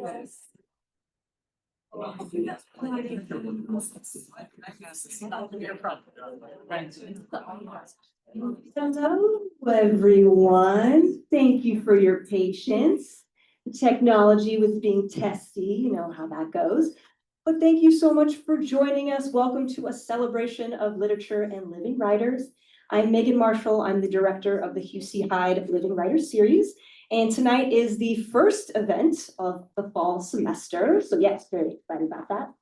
Hello, everyone. Thank you for your patience. The technology was being testy, you know how that goes. But thank you so much for joining us. Welcome to a celebration of literature and living writers. I'm Megan Marshall. I'm the director of the Hugh C. Hyde Living Writers Series. And tonight is the first event of the fall semester. So yes, very excited about that.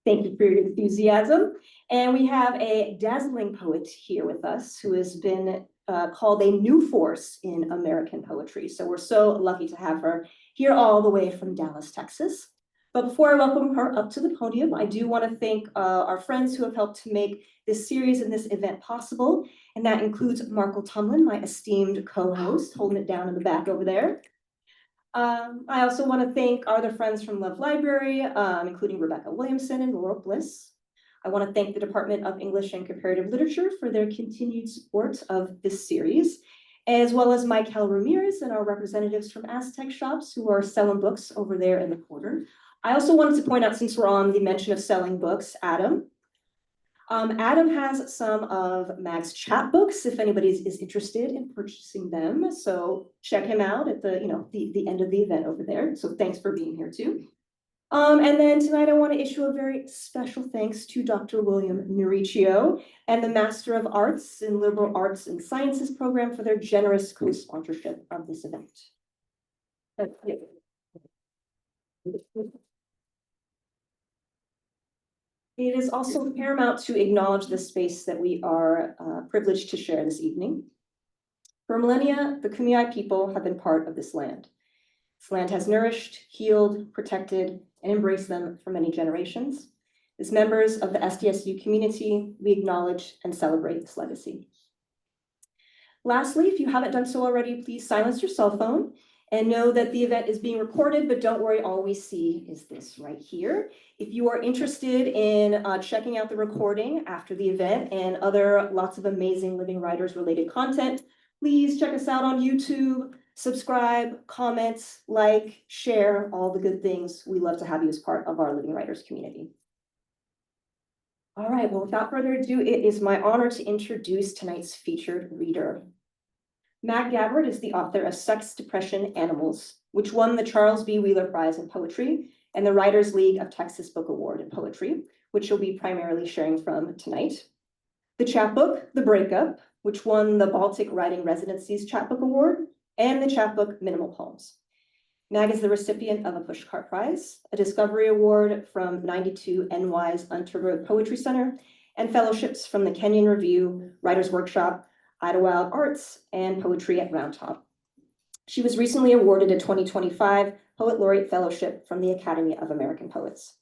Thank you for your enthusiasm. And we have a dazzling poet here with us who has been called a new force in American poetry. So we're so lucky to have her here all the way from Dallas, Texas. But before I welcome her up to the podium, I do want to thank our friends who have helped to make this series and this event possible. And that includes Markle Tumlin, my esteemed co-host, holding it down in the back over there. I also want to thank our other friends from Love Library, including Rebecca Williamson and Laurel Bliss. I want to thank the Department of English and Comparative Literature for their continued support of this series, as well as Michael Ramirez and our representatives from Aztec Shops who are selling books over there in the corner. I also wanted to point out, since we're on the mention of selling books, Adam. Adam has some of Mag's chapbooks if anybody is interested in purchasing them. So check him out at the end of the event over there. So thanks for being here too. And then tonight I want to issue a very special thanks to Dr. William Nuriccio and the Master of Arts in Liberal Arts and Sciences program for their generous co-sponsorship of this event. That's it. It is also paramount to acknowledge the space that we are privileged to share this evening. For millennia, the Kumeyaay people have been part of this land. This land has nourished, healed, protected, and embraced them for many generations. As members of the SDSU community, we acknowledge and celebrate this legacy. Lastly, if you haven't done so already, please silence your cell phone and know that the event is being recorded, but don't worry, all we see is this right here. If you are interested in checking out the recording after the event and other lots of amazing living writers related content, please check us out on YouTube, subscribe, comment, like, share, all the good things. We love to have you as part of our living writers community. All right, well, without further ado, it is my honor to introduce tonight's featured reader. Mag Gabbert is the author of Sex, Depression, Animals, which won the Charles B. Wheeler Prize in Poetry and the Writers League of Texas Book Award in Poetry, which she'll be primarily sharing from tonight. The Chapbook, The Breakup, which won the Baltic Writing Residencies Chapbook Award, and the Chapbook Minml Poems. Mag is the recipient of a Pushcart Prize, a Discovery Award from 92 NY's Unterberg Poetry Center, and fellowships from the Kenyon Review Writers Workshop, Idyllwild Arts, and Poetry at Round Top. She was recently awarded a 2025 Poet Laureate Fellowship from the Academy of American Poets.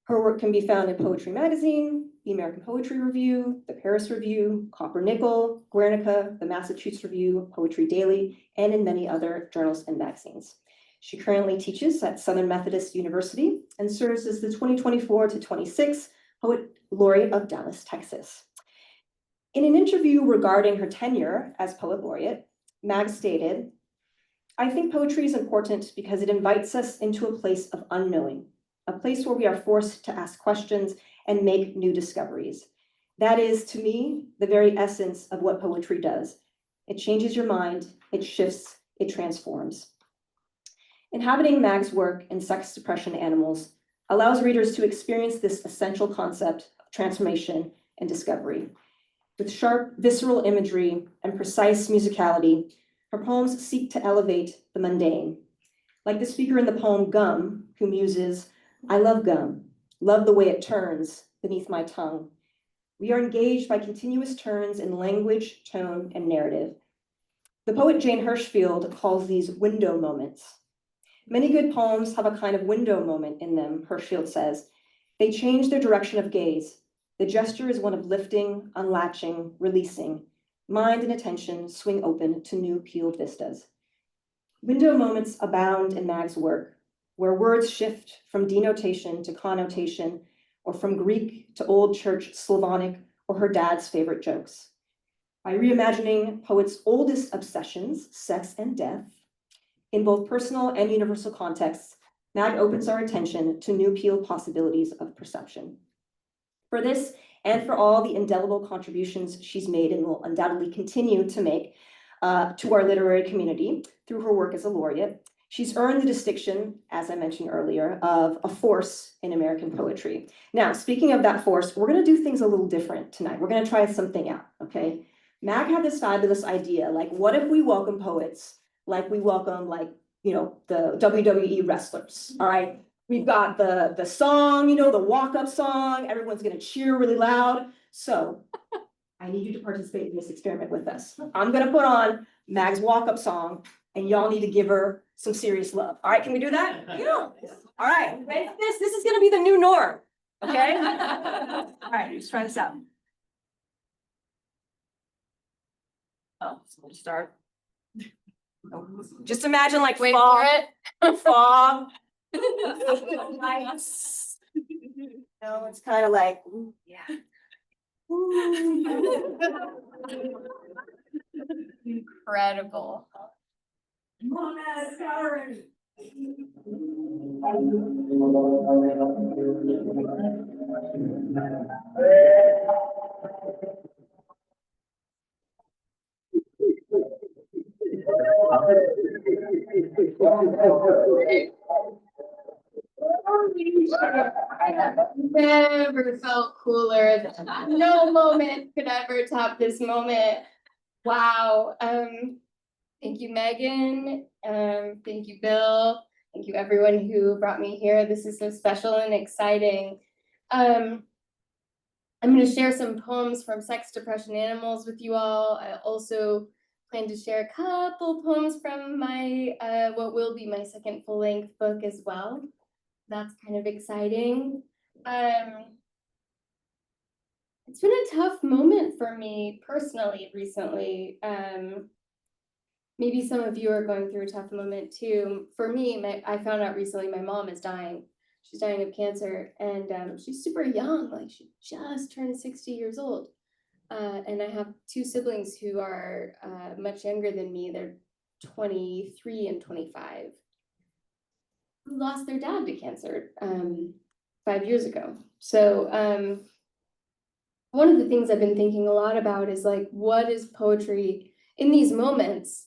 Her work can be found in Poetry Magazine, the American Poetry Review, the Paris Review, Copper Nickel, Guernica, the Massachusetts Review, Poetry Daily, and in many other journals and magazines. She currently teaches at Southern Methodist University and serves as the 2024 to 26 Poet Laureate of Dallas, Texas. In an interview regarding her tenure as Poet Laureate, Mag stated, "I think poetry is important because it invites us into a place of unknowing, a place where we are forced to ask questions and make new discoveries. That is, to me, the very essence of what poetry does. It changes your mind, it shifts, it transforms." Inhabiting Mag's work in Sex, Depression, Animals allows readers to experience this essential concept of transformation and discovery. With sharp, visceral imagery and precise musicality, her poems seek to elevate the mundane. Like the speaker in the poem Gum, who muses, "I love gum, love the way it turns beneath my tongue." We are engaged by continuous turns in language, tone, and narrative. The poet Jane Hirshfield calls these window moments. Many good poems have a kind of window moment in them, Hirshfield says. They change their direction of gaze. The gesture is one of lifting, unlatching, releasing. Mind and attention swing open to new peeled vistas. Window moments abound in Mag's work, where words shift from denotation to connotation, or from Greek to Old Church Slavonic, or her dad's favorite jokes. By reimagining poets' oldest obsessions, sex and death, in both personal and universal contexts, Mag opens our attention to new possibilities of perception. For this, and for all the indelible contributions she's made and will undoubtedly continue to make to our literary community through her work as a laureate, she's earned the distinction, as I mentioned earlier, of a force in American poetry. Now, speaking of that force, we're going to do things a little different tonight. We're going to try something out, okay? Mag had this fabulous idea, like, what if we welcome poets like we welcome, like, you know, the WWE wrestlers, all right? We've got the song, you know, the walk-up song. Everyone's going to cheer really loud. So I need you to participate in this experiment with us. I'm going to put on Mag's walk-up song, and y'all need to give her some serious love. All right, can we do that? Yeah. All right, ready for this? This is going to be the new norm, okay? All right, let's try this out. Oh, so we'll start. Just imagine like Wait fog, for it. fog. Lights. No, it's kind of like, ooh, yeah. Incredible. I have never felt cooler. No moment could ever top this moment. Wow. Thank you, Megan. Thank you, Bill. Thank you, everyone who brought me here. This is so special and exciting. I'm going to share some poems from Sex, Depression, Animals with you all. I also plan to share a couple poems from my what will be my second full-length book as well. That's kind of exciting. It's been a tough moment for me personally recently. Maybe some of you are going through a tough moment too. For me, I found out recently my mom is dying. She's dying of cancer, and she's super young, like she just turned 60 years old. And I have two siblings who are much younger than me. They're 23 and 25, who lost their dad to cancer 5 years ago. So one of the things I've been thinking a lot about is like, what is poetry in these moments?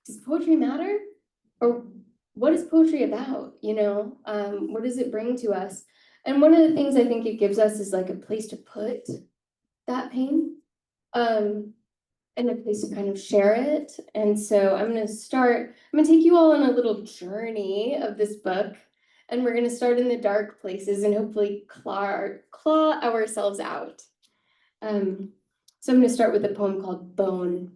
Does poetry matter? Or what is poetry about, you know? What does it bring to us? And one of the things I think it gives us is like a place to put that pain, and a place to kind of share it. And so I'm going to take you all on a little journey of this book, and we're going to start in the dark places and hopefully claw ourselves out. So I'm going to start with a poem called Bone.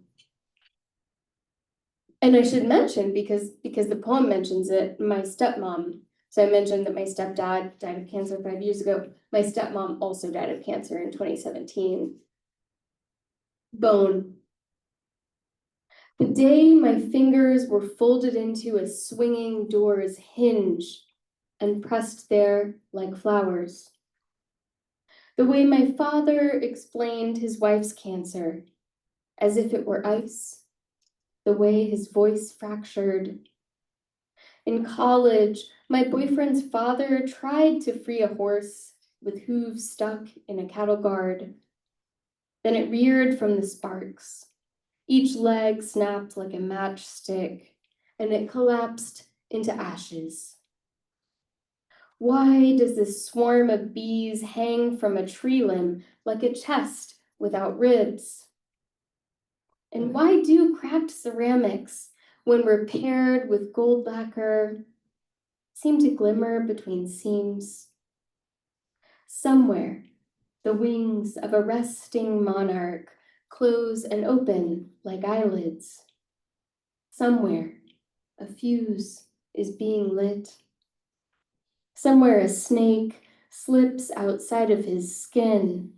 And I should mention, because the poem mentions it, my stepmom. So I mentioned that my stepdad died of cancer 5 years ago. My stepmom also died of cancer in 2017. Bone. The day my fingers were folded into a swinging door's hinge and pressed there like flowers. The way my father explained his wife's cancer, as if it were ice. The way his voice fractured. In college, my boyfriend's father tried to free a horse with hooves stuck in a cattle guard. Then it reared from the sparks. Each leg snapped like a matchstick, and it collapsed into ashes. Why does this swarm of bees hang from a tree limb like a chest without ribs? And why do cracked ceramics, when repaired with gold lacquer, seem to glimmer between seams? Somewhere, the wings of a resting monarch close and open like eyelids. Somewhere, a fuse is being lit. Somewhere, a snake slips outside of his skin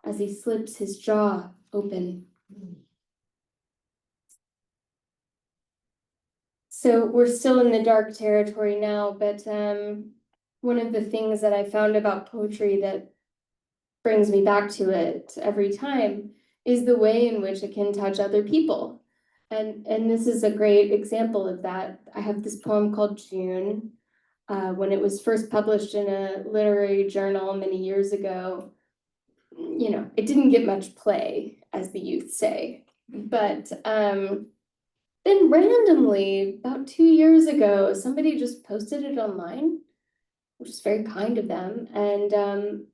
as he slips his jaw open. So we're still in the dark territory now, but one of the things that I found about poetry that brings me back to it every time is the way in which it can touch other people. And this is a great example of that. I have this poem called June. When it was first published in a literary journal many years ago, it didn't get much play, as the youth say. But then randomly, about 2 years ago, somebody just posted it online, which is very kind of them. And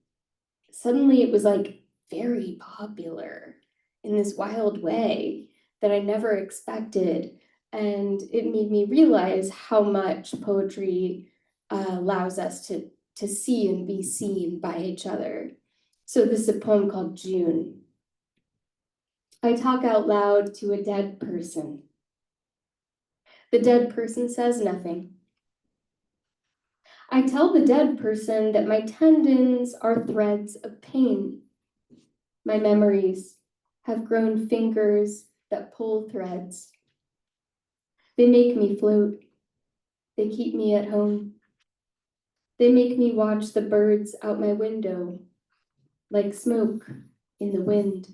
suddenly it was like very popular in this wild way that I never expected. And it made me realize how much poetry allows us to see and be seen by each other. So this is a poem called June. I talk out loud to a dead person. The dead person says nothing. I tell the dead person that my tendons are threads of pain. My memories have grown fingers that pull threads. They make me float. They keep me at home. They make me watch the birds out my window, like smoke in the wind.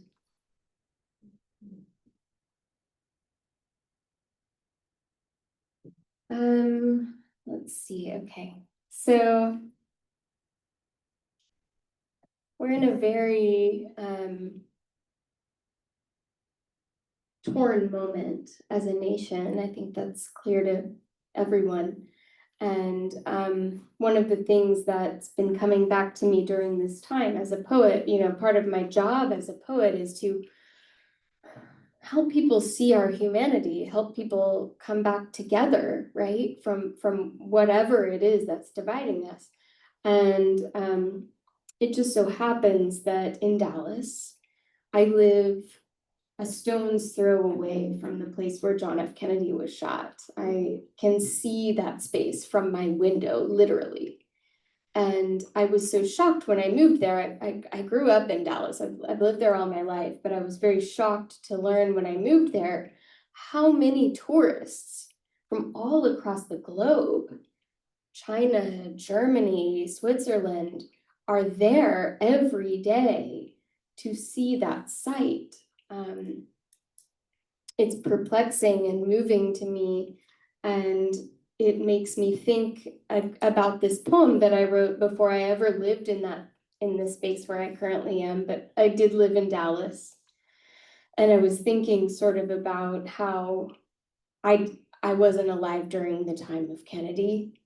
Let's see, okay. So we're in a very torn moment as a nation. I think that's clear to everyone. And one of the things that's been coming back to me during this time as a poet, part of my job as a poet is to help people see our humanity, help people come back together, right? From whatever it is that's dividing us. And it just so happens that in Dallas, I live a stone's throw away from the place where John F. Kennedy was shot. I can see that space from my window, literally. And I was so shocked when I moved there. I grew up in Dallas. I've lived there all my life, but I was very shocked to learn when I moved there how many tourists from all across the globe, China, Germany, Switzerland, are there every day to see that site. It's perplexing and moving to me, and it makes me think about this poem that I wrote before I ever lived in the space where I currently am, but I did live in Dallas. And I was thinking sort of about how I wasn't alive during the time of Kennedy,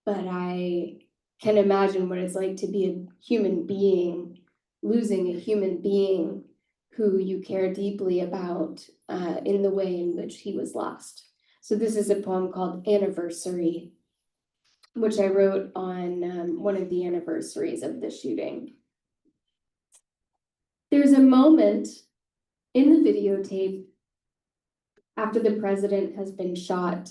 but I can imagine what it's like to be a human being, losing a human being who you care deeply about in the way in which he was lost. So this is a poem called Anniversary, which I wrote on one of the anniversaries of the shooting. There's a moment in the videotape after the president has been shot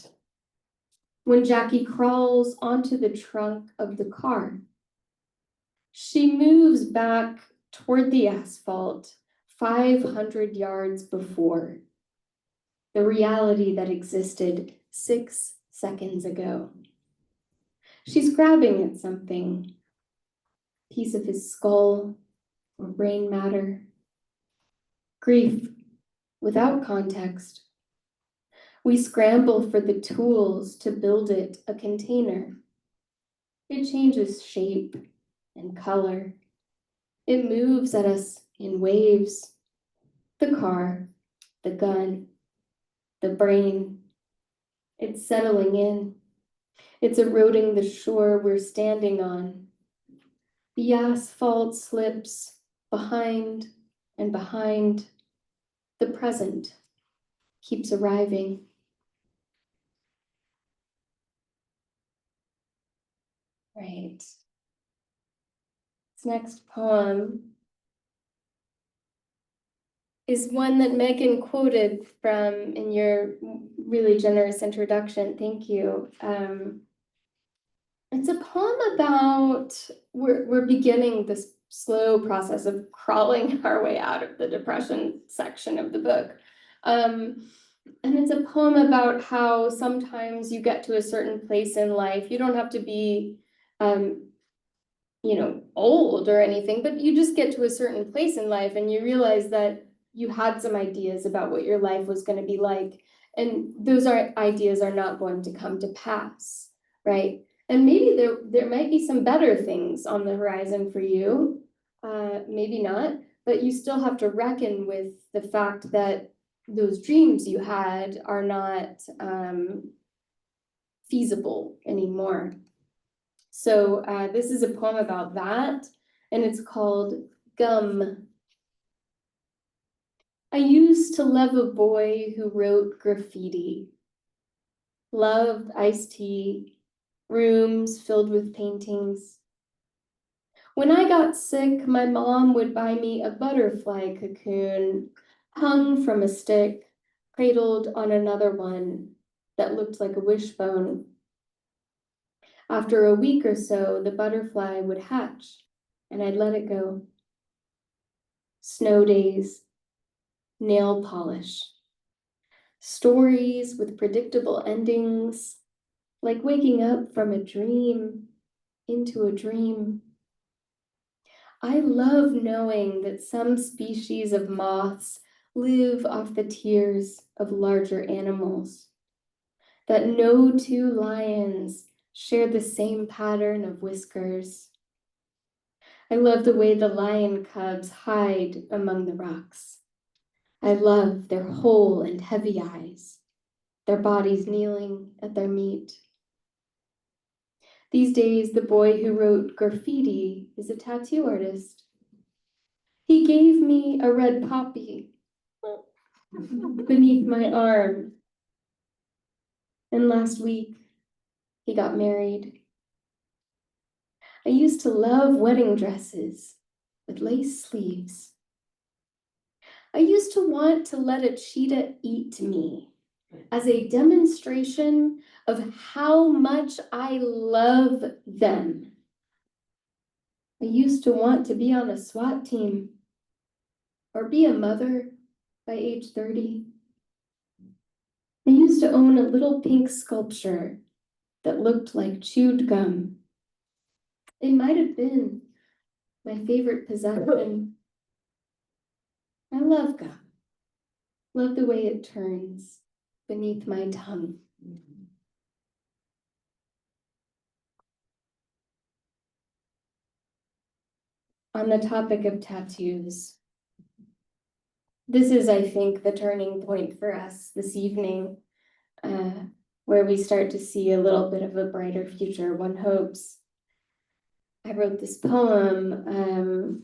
when Jackie crawls onto the trunk of the car. She moves back toward the asphalt 500 yards before, the reality that existed 6 seconds ago. She's grabbing at something, a piece of his skull or brain matter. Grief without context. We scramble for the tools to build it a container. It changes shape and color. It moves at us in waves. The car, the gun, the brain. It's settling in. It's eroding the shore we're standing on. The asphalt slips behind and behind. The present keeps arriving. Right. This next poem is one that Megan quoted from in your really generous introduction. Thank you. It's a poem about, we're beginning this slow process of crawling our way out of the depression section of the book. And it's a poem about how sometimes you get to a certain place in life. You don't have to be, old or anything, but you just get to a certain place in life and you realize that you had some ideas about what your life was going to be like, and those ideas are not going to come to pass, right? And maybe there might be some better things on the horizon for you, maybe not, but you still have to reckon with the fact that those dreams you had are not feasible anymore. So this is a poem about that, and it's called Gum. I used to love a boy who wrote graffiti, loved iced tea, rooms filled with paintings. When I got sick, my mom would buy me a butterfly cocoon hung from a stick, cradled on another one that looked like a wishbone. After a week or so, the butterfly would hatch, and I'd let it go. Snow days, nail polish, stories with predictable endings, like waking up from a dream into a dream. I love knowing that some species of moths live off the tears of larger animals, that no two lions share the same pattern of whiskers. I love the way the lion cubs hide among the rocks. I love their whole and heavy eyes, their bodies kneeling at their meat. These days, the boy who wrote graffiti is a tattoo artist. He gave me a red poppy beneath my arm. And last week, he got married. I used to love wedding dresses with lace sleeves. I used to want to let a cheetah eat me as a demonstration of how much I love them. I used to want to be on a SWAT team or be a mother by age 30. I used to own a little pink sculpture that looked like chewed gum. It might have been my favorite possession. I love gum. Love the way it turns beneath my tongue. On the topic of tattoos, this is, I think, the turning point for us this evening, where we start to see a little bit of a brighter future, one hopes. I wrote this poem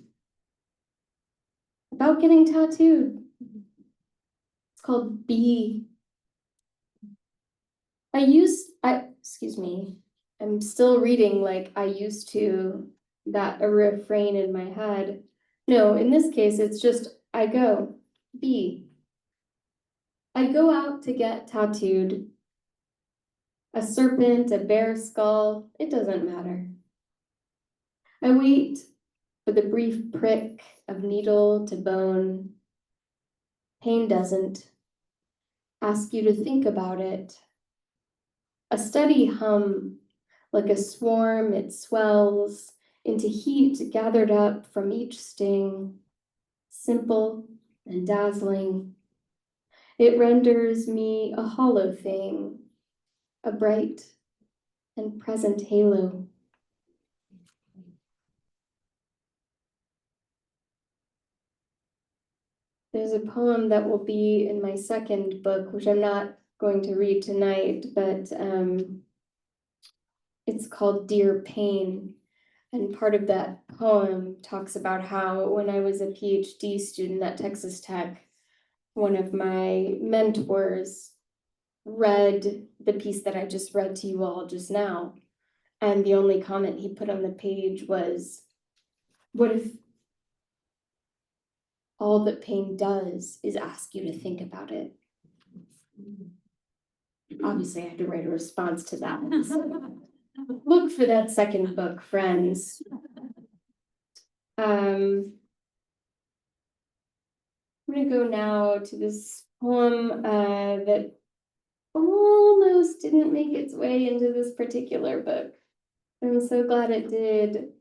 about getting tattooed. It's called Be. Excuse me, I'm still reading like I used to, that a refrain in my head. No, in this case, it's just, I go, be. I go out to get tattooed. A serpent, a bear skull, it doesn't matter. I wait for the brief prick of needle to bone. Pain doesn't. Ask you to think about it. A steady hum, like a swarm, it swells into heat gathered up from each sting, simple and dazzling. It renders me a hollow thing, a bright and present halo. There's a poem that will be in my second book, which I'm not going to read tonight, but it's called Dear Pain. And part of that poem talks about how when I was a PhD student at Texas Tech, one of my mentors read the piece that I just read to you all just now. And the only comment he put on the page was, what if all that pain does is ask you to think about it? Obviously, I had to write a response to that. Look for that second book, friends. I'm gonna go now to this poem that almost didn't make its way into this particular book. I'm so glad it did.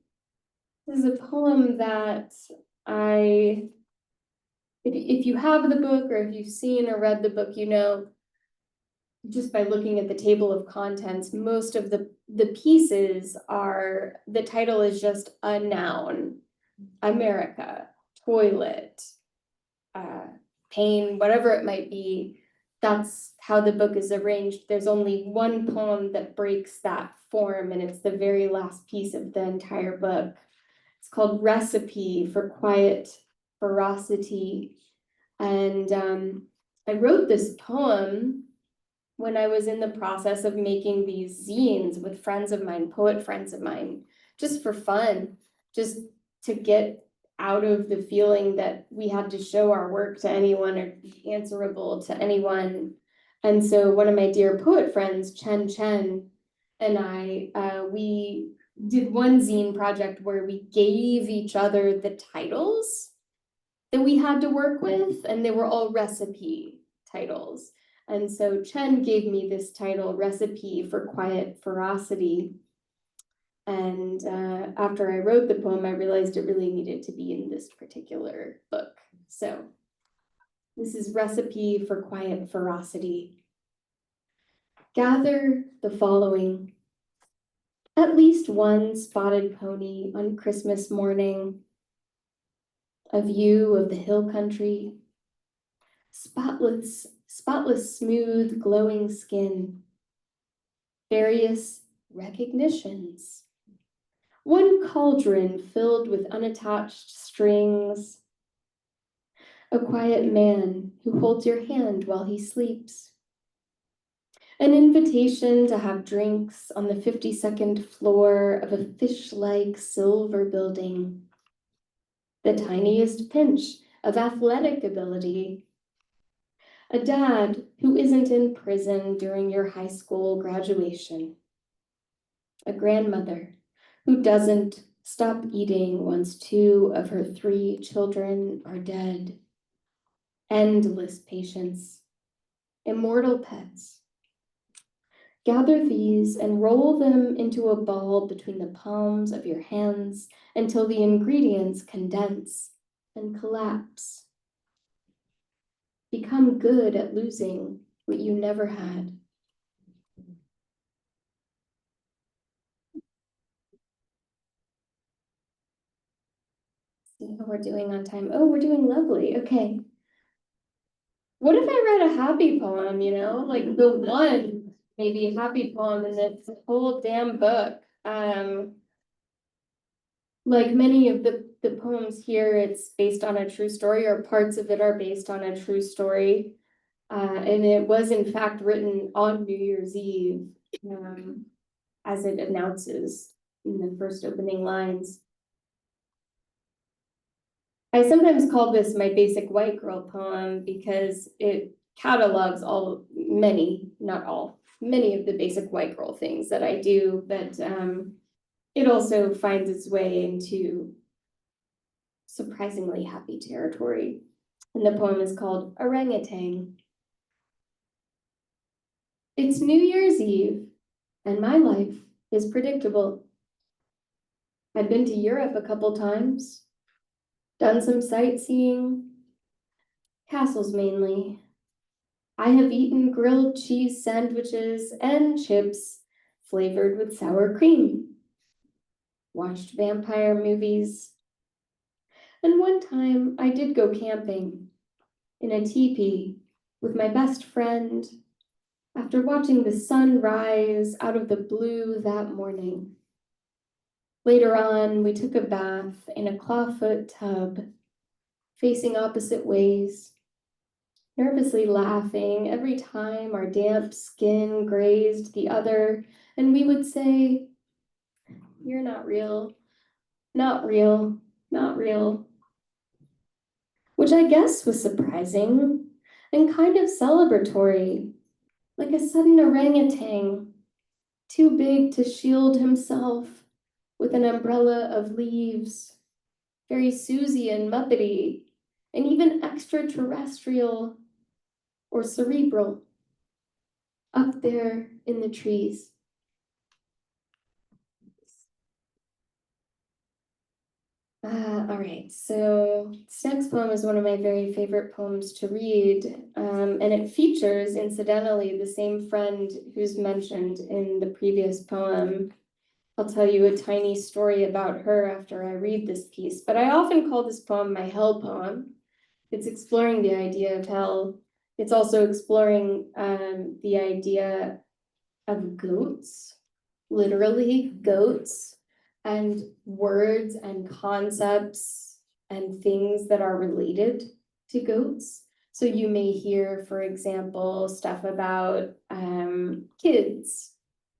This is a poem that I if you have the book, or if you've seen or read the book, you know, just by looking at the table of contents, most of the pieces are, the title is just a noun. America, toilet, pain, whatever it might be. That's how the book is arranged. There's only one poem that breaks that form, and it's the very last piece of the entire book. It's called Recipe for Quiet Ferocity. And I wrote this poem when I was in the process of making these zines with friends of mine, poet friends of mine, just for fun, just to get out of the feeling that we had to show our work to anyone or be answerable to anyone. And so one of my dear poet friends, Chen, and I, we did one zine project where we gave each other the titles that we had to work with, and they were all recipe titles. And so Chen gave me this title, Recipe for Quiet Ferocity. And after I wrote the poem, I realized it really needed to be in this particular book. So this is Recipe for Quiet Ferocity. Gather the following. At least one spotted pony on Christmas morning. A view of the hill country. Spotless, smooth, glowing skin. Various recognitions. One cauldron filled with unattached strings. A quiet man who holds your hand while he sleeps. An invitation to have drinks on the 52nd floor of a fish-like silver building. The tiniest pinch of athletic ability. A dad who isn't in prison during your high school graduation. A grandmother who doesn't stop eating once 2 of her 3 children are dead. Endless patience. Immortal pets. Gather these and roll them into a ball between the palms of your hands until the ingredients condense and collapse. Become good at losing what you never had. See how we're doing on time. Oh, we're doing lovely. Okay. What if I write a happy poem, you know, like the one maybe happy poem in this whole damn book? Like many of the poems here, it's based on a true story, or parts of it are based on a true story. And it was in fact written on New Year's Eve, as it announces in the first opening lines. I sometimes call this my basic white girl poem because it catalogs many of the basic white girl things that I do, but it also finds its way into surprisingly happy territory. And the poem is called Orangutan. It's New Year's Eve, and my life is predictable. I've been to Europe a couple times, done some sightseeing, castles mainly. I have eaten grilled cheese sandwiches and chips flavored with sour cream, watched vampire movies, and one time I did go camping in a teepee with my best friend after watching the sun rise out of the blue that morning. Later on, we took a bath in a clawfoot tub, facing opposite ways, nervously laughing every time our damp skin grazed the other, and we would say, "You're not real, not real, not real." Which I guess was surprising and kind of celebratory, like a sudden orangutan, too big to shield himself with an umbrella of leaves, very Susie and Muppety, and even extraterrestrial or cerebral, up there in the trees. All right, so this next poem is one of my very favorite poems to read, and it features, incidentally, the same friend who's mentioned in the previous poem. I'll tell you a tiny story about her after I read this piece, but I often call this poem my hell poem. It's exploring the idea of hell. It's also exploring the idea of goats, literally goats, and words and concepts and things that are related to goats. So you may hear, for example, stuff about kids,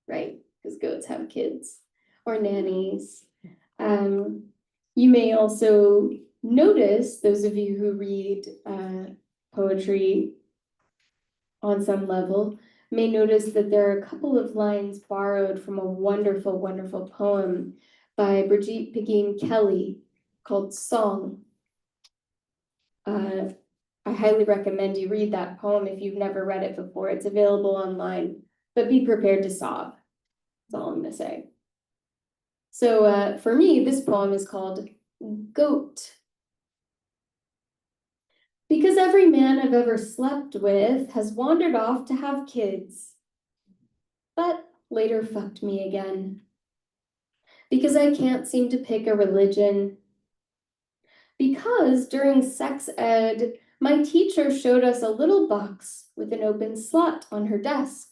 right? Because goats have kids, or nannies. You may also notice, those of you who read poetry on some level, may notice that there are a couple of lines borrowed from a wonderful, wonderful poem by Brigitte Pegeen Kelly called Song. I highly recommend you read that poem if you've never read it before. It's available online, but be prepared to sob. That's all I'm gonna say. So for me, this poem is called Goat. Because every man I've ever slept with has wandered off to have kids, but later fucked me again. Because I can't seem to pick a religion. Because during sex ed, my teacher showed us a little box with an open slot on her desk,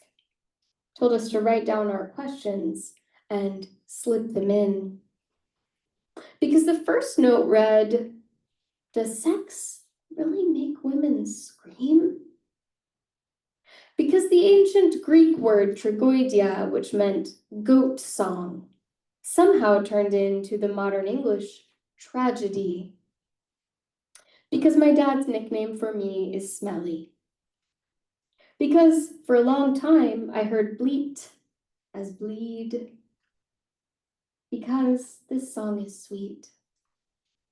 told us to write down our questions and slip them in. Because the first note read, "Does sex really make women scream?" Because the ancient Greek word trigoidia, which meant goat song, somehow turned into the modern English tragedy. Because my dad's nickname for me is Smelly. Because for a long time I heard bleat as bleed. Because this song is sweet.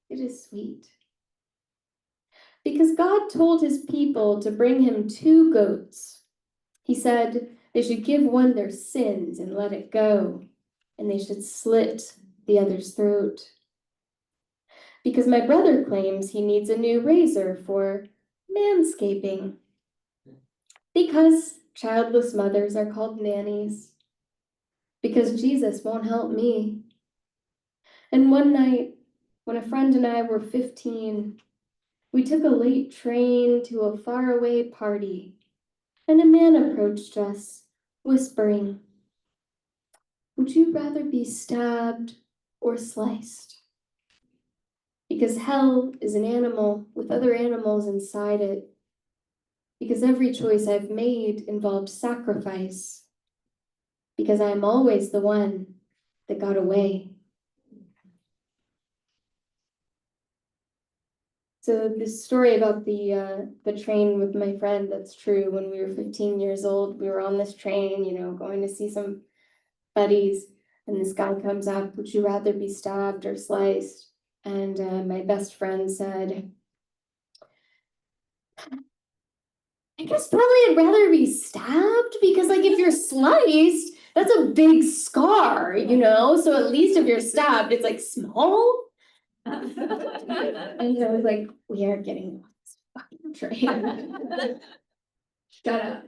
It is sweet. Because God told his people to bring him 2 goats. He said they should give one their sins and let it go, and they should slit the other's throat. Because my brother claims he needs a new razor for manscaping. Because childless mothers are called nannies. Because Jesus won't help me. And one night, when a friend and I were 15, we took a late train to a faraway party, and a man approached us, whispering, "Would you rather be stabbed or sliced?" Because hell is an animal with other animals inside it. Because every choice I've made involved sacrifice. Because I am always the one that got away. So this story about the train with my friend, that's true. When we were 15 years old, we were on this train, going to see some buddies, and this guy comes up, "Would you rather be stabbed or sliced?" And my best friend said, "I guess probably I'd rather be stabbed, because if you're sliced, that's a big scar, so at least if you're stabbed, it's small." And I was like, "We are getting off this fucking train." Shut up.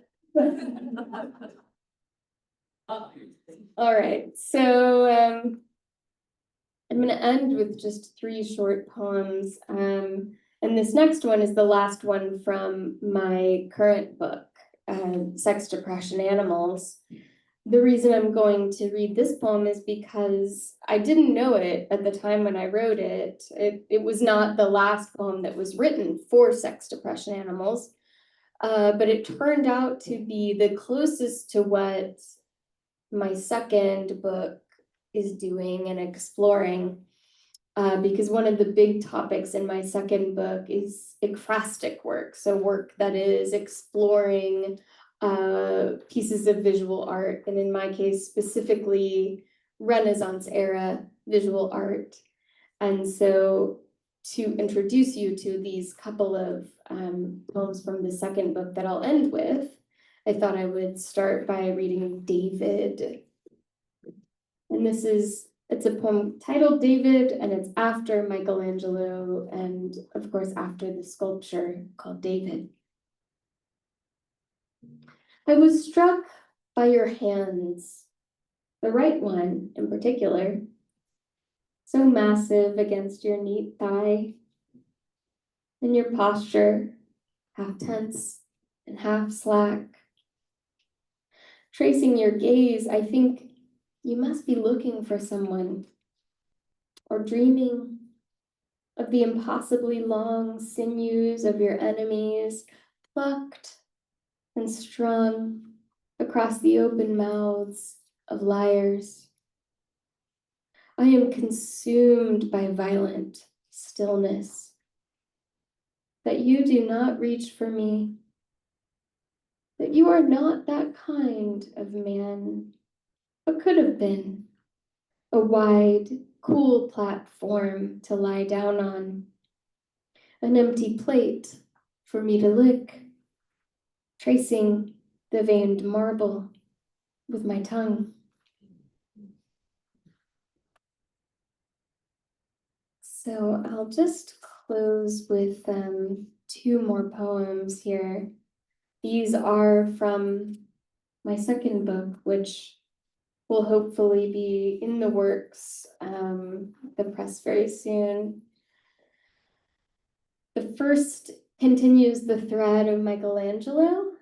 All right, so I'm going to end with just 3 short poems. And this next one is the last one from my current book, Sex, Depression, Animals. The reason I'm going to read this poem is because I didn't know it at the time when I wrote it. It was not the last poem that was written for Sex, Depression, Animals, but it turned out to be the closest to what my second book is doing and exploring, because one of the big topics in my second book is ekphrastic work, so work that is exploring pieces of visual art, and in my case, specifically Renaissance era visual art. And so to introduce you to these couple of poems from the second book that I'll end with, I thought I would start by reading David. And this is It's a poem titled David, and it's after Michelangelo, and of course after the sculpture called David. I was struck by your hands, the right one in particular, so massive against your neat thigh, and your posture, half tense and half slack. Tracing your gaze, I think you must be looking for someone, or dreaming of the impossibly long sinews of your enemies, plucked and strung across the open mouths of liars. I am consumed by violent stillness, that you do not reach for me, that you are not that kind of man, but could have been a wide, cool platform to lie down on, an empty plate for me to lick, tracing the veined marble with my tongue. So I'll just close with two more poems here. These are from my second book, which will hopefully be in the works, the press very soon. The first continues the thread of Michelangelo.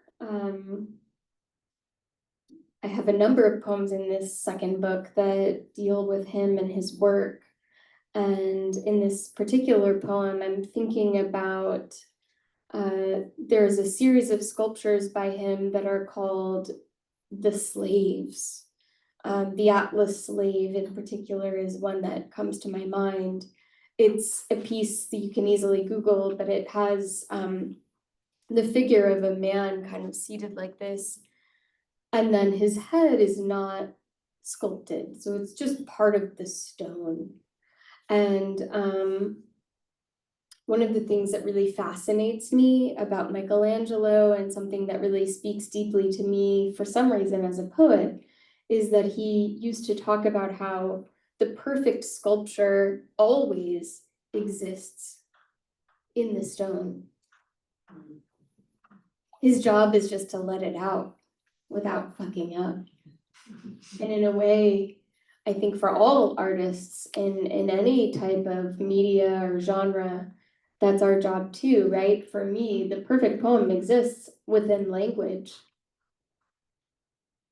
I have a number of poems in this second book that deal with him and his work. And in this particular poem, I'm thinking about, there's a series of sculptures by him that are called The Slaves. The Atlas Slave in particular is one that comes to my mind. It's a piece that you can easily Google, but it has the figure of a man kind of seated like this, and then his head is not sculpted, so it's just part of the stone. And one of the things that really fascinates me about Michelangelo, and something that really speaks deeply to me for some reason as a poet, is that he used to talk about how the perfect sculpture always exists in the stone. His job is just to let it out without fucking up. And in a way, I think for all artists in any type of media or genre, that's our job too, right? For me, the perfect poem exists within language.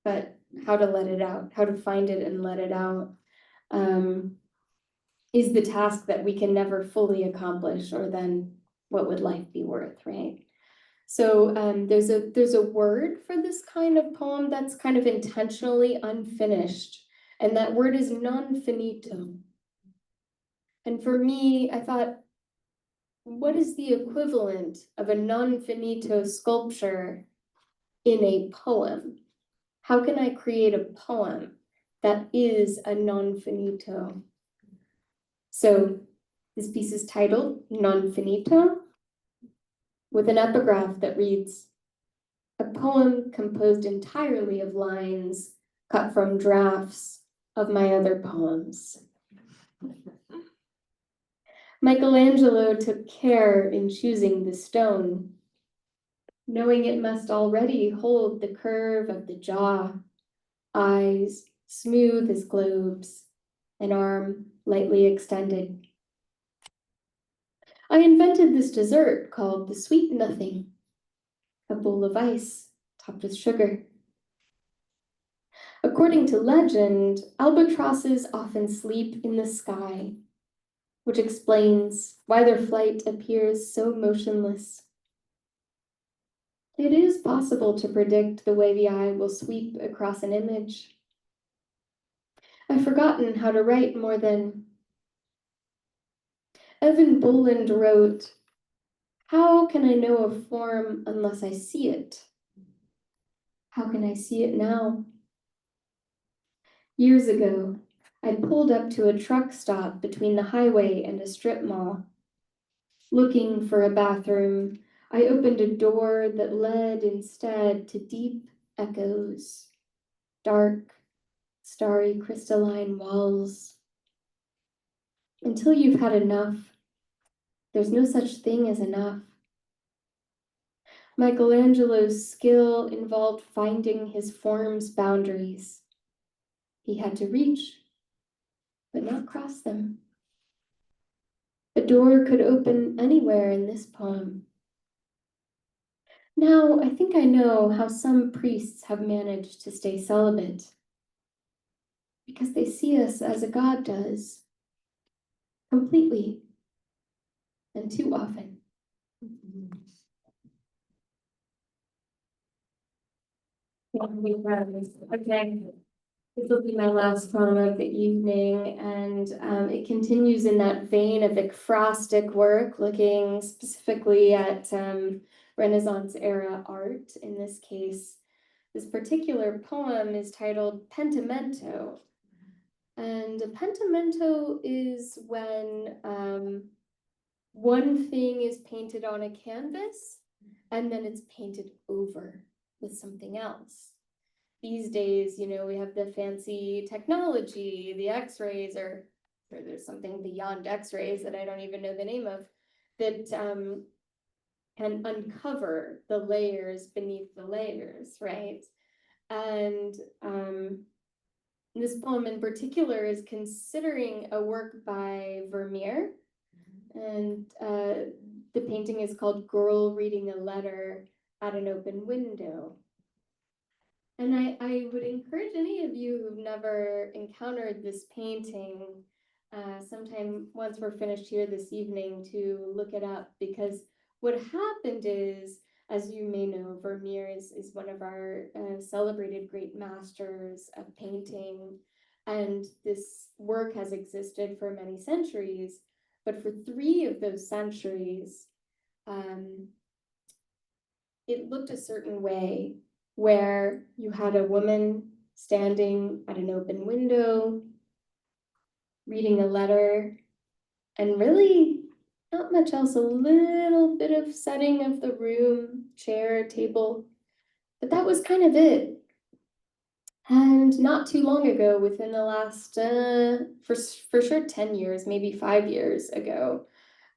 But how to let it out, how to find it and let it out, is the task that we can never fully accomplish, or then what would life be worth, right? So there's a word for this kind of poem that's kind of intentionally unfinished, and that word is non finito. And for me, I thought, what is the equivalent of a non finito sculpture in a poem? How can I create a poem that is a non finito? So this piece is titled Non Finito, with an epigraph that reads, a poem composed entirely of lines cut from drafts of my other poems. Michelangelo took care in choosing the stone, knowing it must already hold the curve of the jaw, eyes smooth as globes, an arm lightly extended. I invented this dessert called the sweet nothing, a bowl of ice topped with sugar. According to legend, albatrosses often sleep in the sky, which explains why their flight appears so motionless. It is possible to predict the way the eye will sweep across an image. I've forgotten how to write more than. Evan Boland wrote, how can I know a form unless I see it? How can I see it now? Years ago, I pulled up to a truck stop between the highway and a strip mall. Looking for a bathroom, I opened a door that led instead to deep echoes, dark, starry crystalline walls, until you've had enough, there's no such thing as enough. Michelangelo's skill involved finding his form's boundaries. He had to reach, but not cross them. A door could open anywhere in this poem. Now, I think I know how some priests have managed to stay celibate. Because they see us as a god does, completely, and too often. Okay, this will be my last poem of the evening, and it continues in that vein of ekphrastic work, looking specifically at Renaissance era art. In this case, this particular poem is titled Pentimento. And a pentimento is when one thing is painted on a canvas and then it's painted over with something else. These days, you know, we have the fancy technology, the x-rays, or there's something beyond x-rays that I don't even know the name of, that can uncover the layers beneath the layers, right? And this poem in particular is considering a work by Vermeer, and the painting is called Girl Reading a Letter at an Open Window. And I would encourage any of you who've never encountered this painting, sometime once we're finished here this evening, to look it up, because what happened is, as you may know, Vermeer is one of our celebrated great masters of painting, and this work has existed for many centuries, but for 3 of those centuries, it looked a certain way, where you had a woman standing at an open window, reading a letter, and really not much else, a little bit of setting of the room, chair, table, but that was kind of it. And not too long ago, within the last, for sure 10 years, maybe 5 years ago,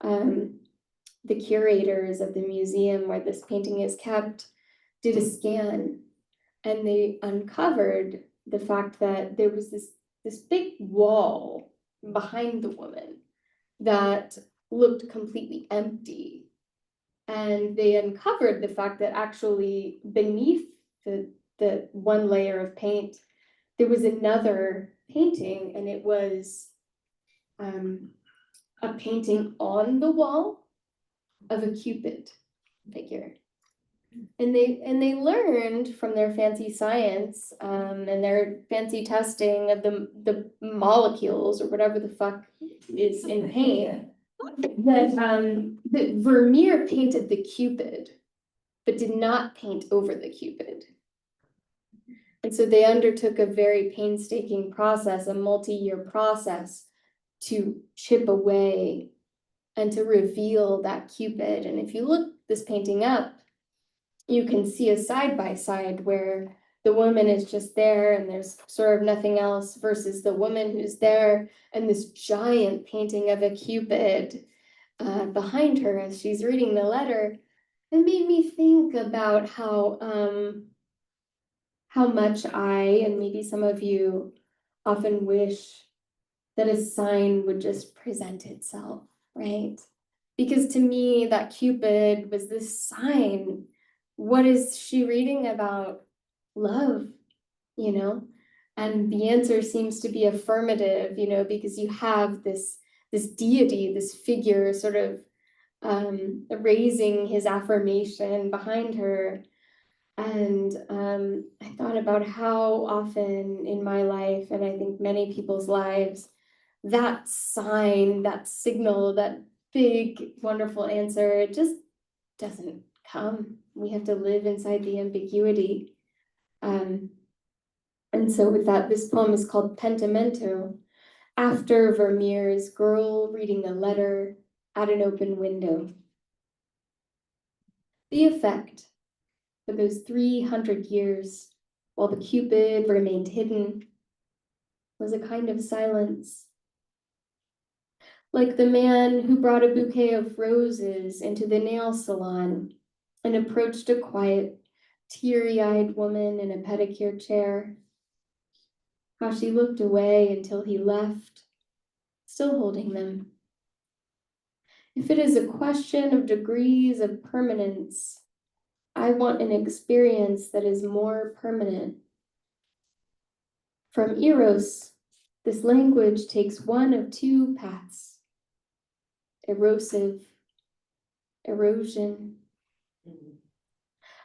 the curators of the museum where this painting is kept did a scan, and they uncovered the fact that there was this big wall behind the woman that looked completely empty. And they uncovered the fact that actually beneath the one layer of paint, there was another painting, and it was a painting on the wall of a Cupid figure. And they learned from their fancy science and their fancy testing of the molecules or whatever the fuck is in paint, that Vermeer painted the Cupid, but did not paint over the Cupid. And so they undertook a very painstaking process, a multi-year process, to chip away and to reveal that Cupid. And if you look this painting up, you can see a side-by-side where the woman is just there and there's sort of nothing else, versus the woman who's there and this giant painting of a Cupid behind her as she's reading the letter. It made me think about how much I, and maybe some of you, often wish that a sign would just present itself, right? Because to me, that Cupid was this sign. What is she reading about? Love, you know? And the answer seems to be affirmative, you know, because you have this deity, this figure sort of raising his affirmation behind her. And I thought about how often in my life, and I think many people's lives, that sign, that signal, that big, wonderful answer, it just doesn't come. We have to live inside the ambiguity. And so with that, this poem is called Pentimento, after Vermeer's Girl Reading a Letter at an Open Window. The effect for those 300 years, while the Cupid remained hidden, was a kind of silence. like the man who brought a bouquet of roses into the nail salon and approached a quiet, teary-eyed woman in a pedicure chair. How she looked away until he left, still holding them. If it is a question of degrees of permanence, I want an experience that is more permanent. From Eros, this language takes one of two paths: erosive, erosion.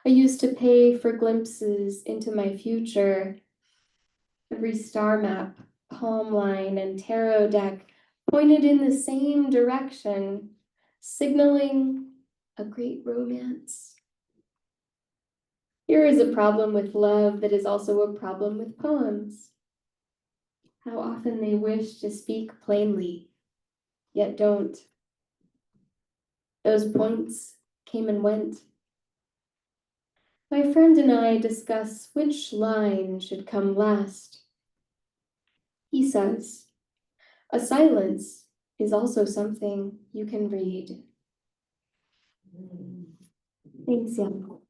I used to pay for glimpses into my future. Every star map, palm line, and tarot deck pointed in the same direction, signaling a great romance. Here is a problem with love that is also a problem with poems. How often they wish to speak plainly, yet don't. Those points came and went. My friend and I discuss which line should come last. He says, a silence is also something you can read. Thanks, Jan.